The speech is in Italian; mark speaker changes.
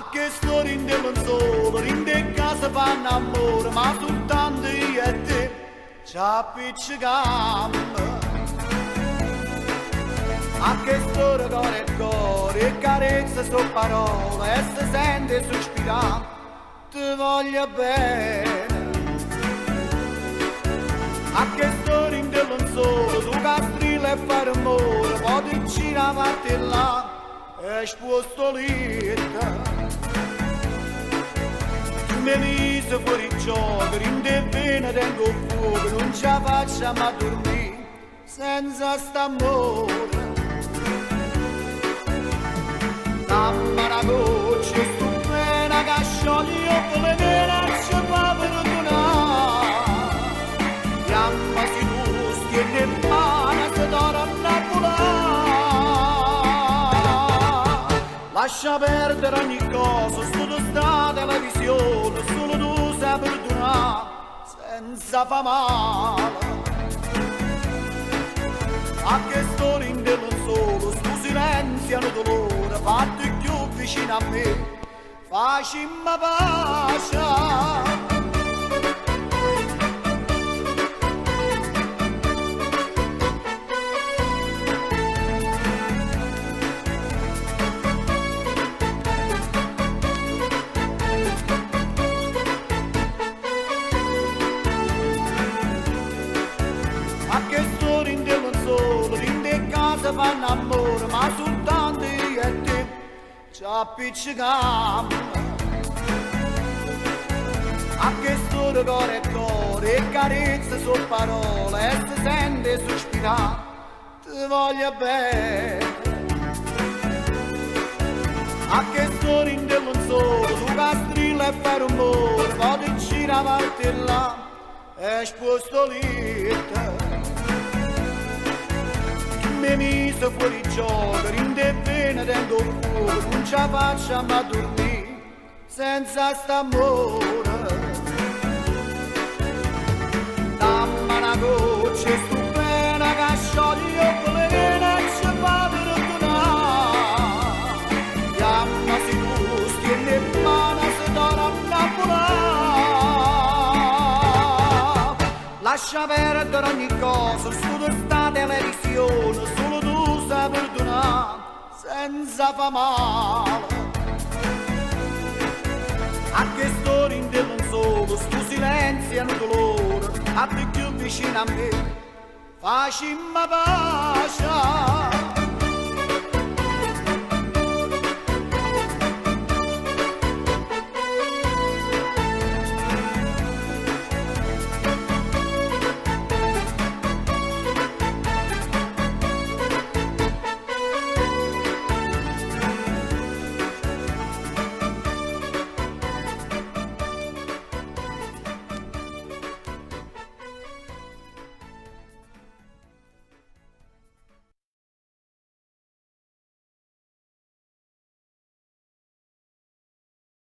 Speaker 1: A che storia in del solo, in de casa fanno amore, ma soltanto io e te ci appiccichiamo. A che storia cuore e cuore, e carezza su parole, e si sente sospirare, ti voglio bene. A che storia in del solo, su castrilla e fare amore, poi ti gira avanti là, e spostolita. Mi mise fuori gioco, in de vena tengo fuoco, non ce la facciamo a dormire senza st'amore. Dammi una goccia, sto bene che sciogli io con le vene ci fa perdonare. Chiamma si ruschi e ne mano si torna a volare. Lascia perdere ogni cosa, solo sta televisione, solo tu sai perdonare senza fa male. A che storia in del solo, sto silenziano dolore, fatti più vicino a me, facimmi pace. A che storia in del solo, in de casa fanno amore, ma soltanto io e te ci appiccichiamo. A che storia cuore e cuore, e carezza su parole, e si sente sospirare, ti voglio bene. A che storia in del solo, su castrilla e fare rumore, poi ti gira avanti là, e spostolita. Mi mise fuori gioco, in de vene tengo fuoco, non ce la facciamo a dormire senza st'amore. Dammi una goccia, sto bene che sciogli io con le vene ci fa perdonare. Chiamma si gusti e ne mano si torna a volare. Lascia perdere ogni cosa, solo sta televisione, solo tu sai perdonare senza fa male. A che storia in del solo, sto silenzio e un dolore, a te più vicino a me, facimmi pace.